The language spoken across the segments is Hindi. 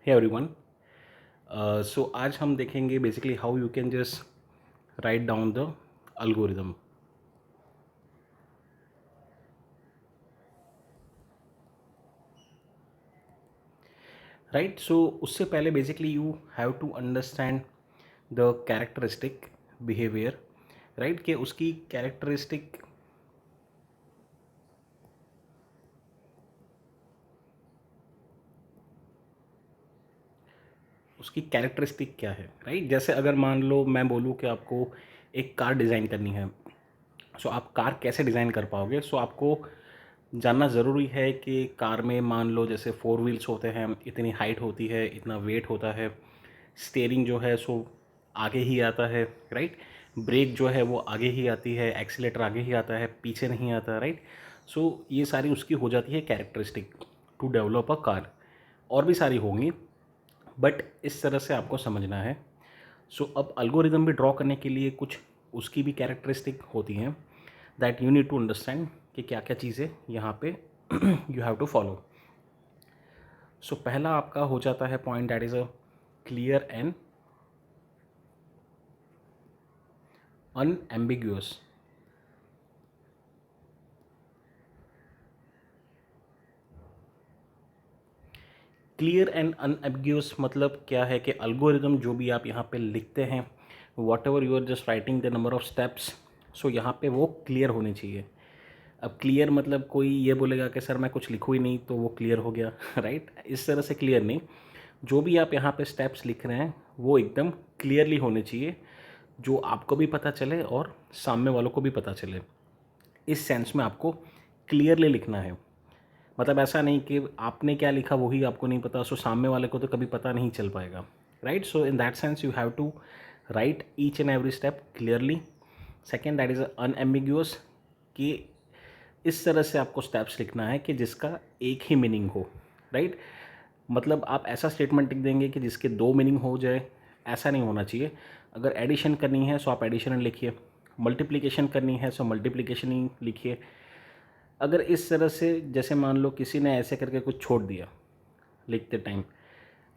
Hey everyone. सो आज हम देखेंगे basically how you can just write down the algorithm. Right, so उससे पहले basically you have to understand the characteristic behaviour, right, कि उसकी कैरेक्टरिस्टिक क्या है, राइट। जैसे अगर मान लो मैं बोलूँ कि आपको एक कार डिज़ाइन करनी है, सो आप कार कैसे डिज़ाइन कर पाओगे। सो आपको जानना ज़रूरी है कि कार में मान लो जैसे फोर व्हील्स होते हैं, इतनी हाइट होती है, इतना वेट होता है, स्टेयरिंग जो है सो आगे ही आता है, राइट, ब्रेक जो है वो आगे ही आती है, एक्सीलेटर आगे ही आता है, पीछे नहीं आता, राइट। सो ये सारी उसकी हो जाती है characteristic to develop a car. और भी सारी होंगी, बट इस तरह से आपको समझना है। सो अब अल्गोरिदम भी ड्रॉ करने के लिए कुछ उसकी भी कैरेक्टरिस्टिक होती हैं that you need to understand कि क्या क्या चीज़ें यहाँ पे you have to follow. So पहला आपका हो जाता है point that is a clear and unambiguous. Clear and unambiguous मतलब क्या है कि अल्गोरिदम जो भी आप यहाँ पे लिखते हैं, whatever you are just writing the number of steps, so यहाँ पे वो क्लियर होनी चाहिए। अब क्लियर मतलब कोई ये बोलेगा कि सर मैं कुछ लिखूँ ही नहीं तो वो क्लियर हो गया राइट, इस तरह से क्लियर नहीं। जो भी आप यहाँ पे स्टेप्स लिख रहे हैं वो एकदम क्लियरली होने चाहिए, जो आपको भी पता चले और सामने वालों को भी पता चले। इस सेंस में आपको क्लियरली लिखना है। मतलब ऐसा नहीं कि आपने क्या लिखा वही आपको नहीं पता, सो सामने वाले को तो कभी पता नहीं चल पाएगा, right. So in that sense you have to write each and every step clearly. Second, that is unambiguous, कि इस तरह से आपको स्टेप्स लिखना है कि जिसका एक ही मीनिंग हो, राइट। मतलब आप ऐसा स्टेटमेंट लिख देंगे कि जिसके दो मीनिंग हो जाए, ऐसा नहीं होना चाहिए। अगर एडिशन करनी है सो आप एडिशन लिखिए, मल्टीप्लिकेशन करनी है सो मल्टीप्लिकेशन ही लिखिए। अगर इस तरह से जैसे मान लो किसी ने ऐसे करके कुछ छोड़ दिया लिखते टाइम,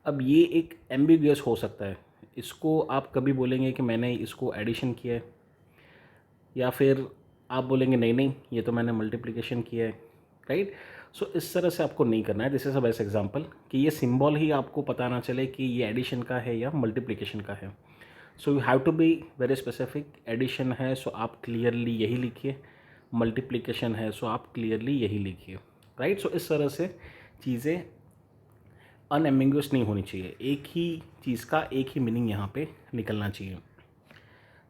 अब ये एक एम्बिगुअस हो सकता है। इसको आप कभी बोलेंगे कि मैंने इसको एडिशन किया है, या फिर आप बोलेंगे नहीं नहीं ये तो मैंने मल्टीप्लिकेशन किया है, राइट। सो इस तरह से आपको नहीं करना है। This is a best example कि ये सिंबल ही आपको पता ना चले कि ये एडिशन का है या मल्टीप्लिकेशन का है। So you have to be very specific. Addition है सो आप क्लियरली यही लिखिए, मल्टीप्लिकेशन है सो आप क्लियरली यही लिखिए, राइट। सो इस तरह से चीज़ें अनएम्बिगुअस नहीं होनी चाहिए, एक ही चीज़ का एक ही मीनिंग यहाँ पे निकलना चाहिए।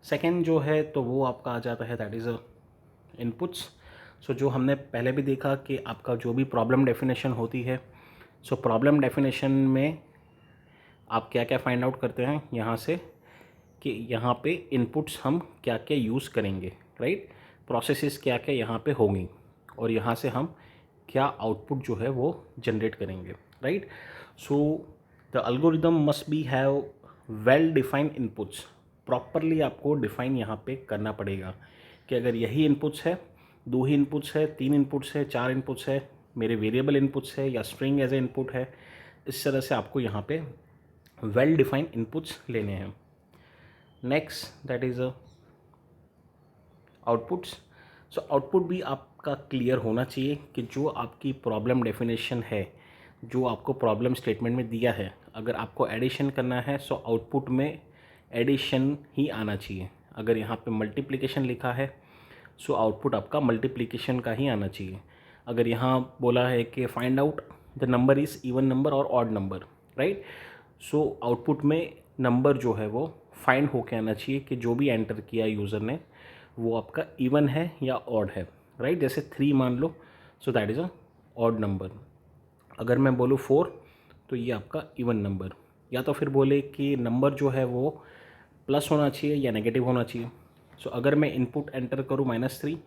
सेकेंड जो है तो वो आपका आ जाता है दैट इज़ अ इनपुट्स। सो जो हमने पहले भी देखा कि आपका जो भी प्रॉब्लम डेफिनेशन होती है, सो प्रॉब्लम डेफिनेशन में आप क्या क्या फाइंड आउट करते हैं यहाँ से, कि यहाँ पे इनपुट्स हम क्या क्या यूज़ करेंगे, राइट, प्रोसेसेस क्या क्या यहाँ पे होंगी, और यहाँ से हम क्या आउटपुट जो है वो जनरेट करेंगे, right. So the algorithm must be have well defined inputs. Properly आपको डिफाइन यहाँ पे करना पड़ेगा कि अगर यही इनपुट्स है, दो ही इनपुट्स है, तीन इनपुट्स है, चार इनपुट्स है, मेरे वेरिएबल इनपुट्स है या स्ट्रिंग एज ए इनपुट है, इस तरह से आपको यहाँ पे वेल डिफाइंड इनपुट्स लेने हैं। Next that is outputs. So output भी आपका क्लियर होना चाहिए कि जो आपकी प्रॉब्लम डेफिनेशन है, जो आपको प्रॉब्लम स्टेटमेंट में दिया है, अगर आपको एडिशन करना है सो आउटपुट में एडिशन ही आना चाहिए। अगर यहाँ पे मल्टीप्लिकेशन लिखा है सो आउटपुट आपका मल्टीप्लिकेशन का ही आना चाहिए। अगर यहाँ बोला है कि find out the number is even number और odd number, right, so output में नंबर जो है वो फाइंड होके आना चाहिए कि जो भी एंटर किया यूज़र ने वो आपका इवन है या ऑड है, राइट। जैसे 3 मान लो, so that is a odd number. अगर मैं बोलूँ 4 तो ये आपका इवन नंबर। या तो फिर बोले कि नंबर जो है वो प्लस होना चाहिए या नेगेटिव होना चाहिए। सो अगर मैं इनपुट एंटर करूँ -3,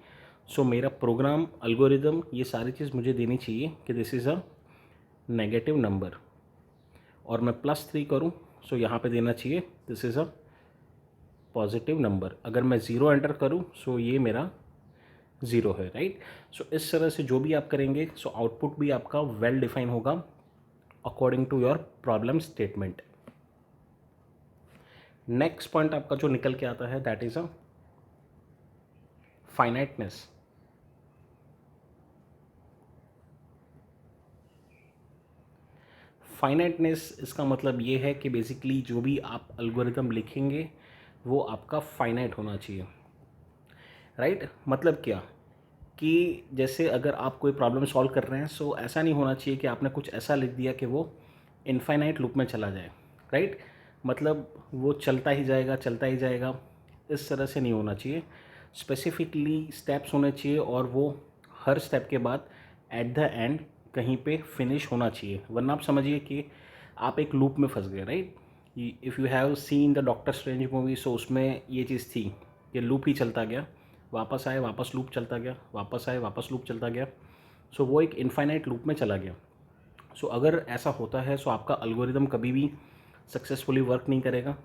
सो मेरा प्रोग्राम अल्गोरिदम ये सारी चीज़ मुझे देनी चाहिए कि this is a negative number, और मैं +3 करूँ सो यहाँ पे देना चाहिए this is a positive number. अगर मैं 0 एंटर करूँ सो ये मेरा 0 है, राइट। सो इस तरह से जो भी आप करेंगे सो आउटपुट भी आपका वेल डिफाइन होगा according to your problem statement. Next point आपका जो निकल के आता है that is a finiteness. Finiteness इसका मतलब ये है कि बेसिकली जो भी आप एल्गोरिथम लिखेंगे वो आपका फाइनाइट होना चाहिए, राइट? मतलब क्या कि जैसे अगर आप कोई प्रॉब्लम सॉल्व कर रहे हैं सो ऐसा नहीं होना चाहिए कि आपने कुछ ऐसा लिख दिया कि वो इनफाइनाइट लूप में चला जाए, राइट? मतलब वो चलता ही जाएगा, इस तरह से नहीं होना चाहिए। स्पेसिफिकली स्टेप्स होने चाहिए और वो हर स्टेप के बाद एट द एंड कहीं पे फिनिश होना चाहिए, वरना आप समझिए कि आप एक लूप में फंस गए, right? If you have seen the doctor strange movie so उसमें ये चीज़ थी कि लूप ही चलता गया, वापस आए वापस लूप चलता गया, वापस आए वापस लूप चलता गया, सो वो एक इनफाइनाइट लूप में चला गया। सो अगर ऐसा होता है सो आपका एल्गोरिदम कभी भी सक्सेसफुली वर्क नहीं करेगा,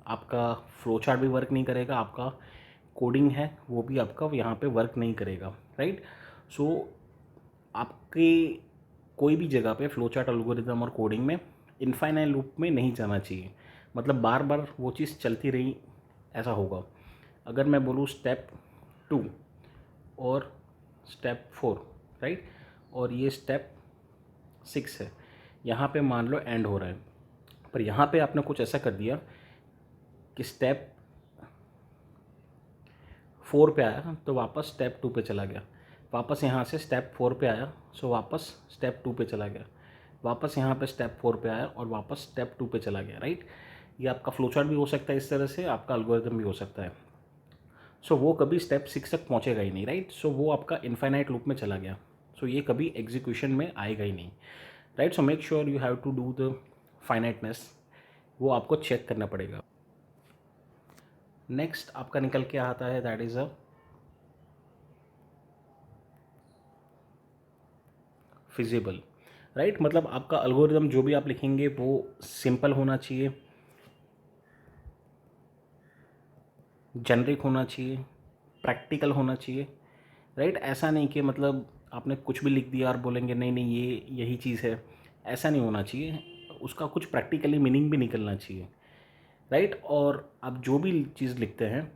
आपका फ्लो चार्ट भी वर्क नहीं करेगा, आपका कोडिंग है वो भी आपका यहाँ पे वर्क नहीं करेगा, राइट? सो आपके कोई भी जगह पे फ्लो चार्ट एल्गोरिदम और कोडिंग में इनफाइनाइट लूप में नहीं जाना चाहिए, मतलब बार बार वो चीज़ चलती रही ऐसा होगा। अगर मैं बोलूँ स्टेप 2 और स्टेप 4, राइट, और ये स्टेप 6 है, यहाँ पे मान लो एंड हो रहा है, पर यहाँ पे आपने कुछ ऐसा कर दिया कि स्टेप 4 पे आया तो वापस स्टेप 2 पे चला गया, वापस यहाँ से स्टेप 4 पे आया सो वापस स्टेप 2 पे चला गया, वापस यहाँ पे स्टेप 4 पे आया और वापस स्टेप 2 पे चला गया, राइट? ये आपका फ्लो चार्ट भी हो सकता है इस तरह से, आपका एल्गोरिथम भी हो सकता है। सो वो कभी स्टेप 6 तक पहुँचेगा ही नहीं, राइट? सो वो आपका इनफाइनाइट लूप में चला गया, सो ये कभी एग्जीक्यूशन में आएगा ही नहीं, right? So make sure you have to do the finiteness, वो आपको चेक करना पड़ेगा। नेक्स्ट आपका निकल के आता है that is a feasible, right? मतलब आपका एल्गोरिदम जो भी आप लिखेंगे वो सिंपल होना चाहिए, जेनरिक होना चाहिए, प्रैक्टिकल होना चाहिए, राइट? ऐसा नहीं कि मतलब आपने कुछ भी लिख दिया और बोलेंगे नहीं नहीं ये यही चीज़ है, ऐसा नहीं होना चाहिए, उसका कुछ प्रैक्टिकली मीनिंग भी निकलना चाहिए, राइट? और आप जो भी चीज़ लिखते हैं,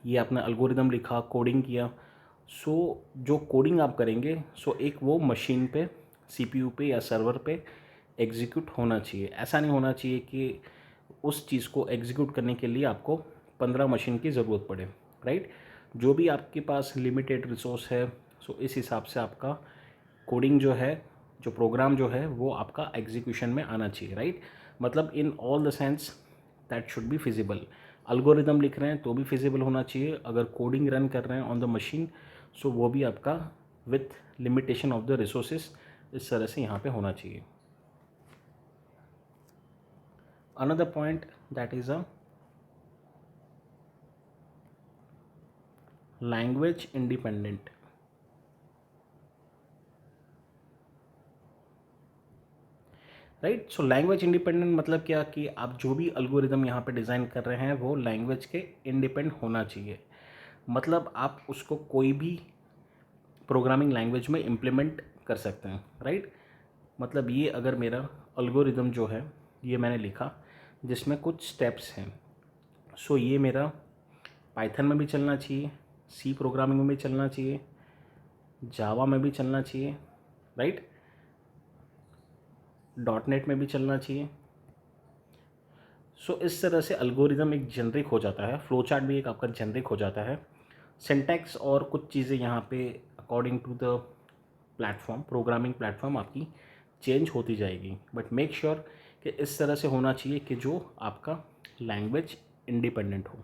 ये आपने एल्गोरिदम लिखा, कोडिंग किया, सो जो कोडिंग आप करेंगे सो एक वो मशीन पे, सीपीयू पे या सर्वर पे एग्जीक्यूट होना चाहिए। ऐसा नहीं होना चाहिए कि उस चीज़ को एग्जीक्यूट करने के लिए आपको 15 मशीन की ज़रूरत पड़े, राइट? जो भी आपके पास लिमिटेड रिसोर्स है सो इस हिसाब से आपका कोडिंग जो है, जो प्रोग्राम जो है वो आपका एग्जीक्यूशन में आना चाहिए, राइट? मतलब in all the sense that should be feasible. Algorithm लिख रहे हैं तो भी फिजिबल होना चाहिए, अगर कोडिंग रन कर रहे हैं ऑन द मशीन सो वो भी आपका with limitation of the resources इस तरह से यहाँ पे होना चाहिए। Another point that is a language independent, right? So language independent मतलब क्या कि आप जो भी अल्गोरिदम यहाँ पे डिज़ाइन कर रहे हैं वो लैंग्वेज के इंडिपेंडेंट होना चाहिए, मतलब आप उसको कोई भी प्रोग्रामिंग लैंग्वेज में इम्प्लीमेंट कर सकते हैं, राइट? मतलब ये अगर मेरा अल्गोरिदम जो है ये मैंने लिखा जिसमें कुछ स्टेप्स हैं, सो ये मेरा पाइथन में भी चलना चाहिए, सी प्रोग्रामिंग में भी चलना चाहिए, जावा में भी चलना चाहिए, राइट? डॉट नेट में भी चलना चाहिए। सो इस तरह से अल्गोरिदम एक जेनरिक हो जाता है, फ्लो चार्ट भी एक आपका जेनरिक हो जाता है, सिंटैक्स और कुछ चीज़ें यहाँ पे according to the platform, programming platform आपकी चेंज होती जाएगी, बट मेक श्योर कि इस तरह से होना चाहिए कि जो आपका लैंग्वेज इंडिपेंडेंट हो।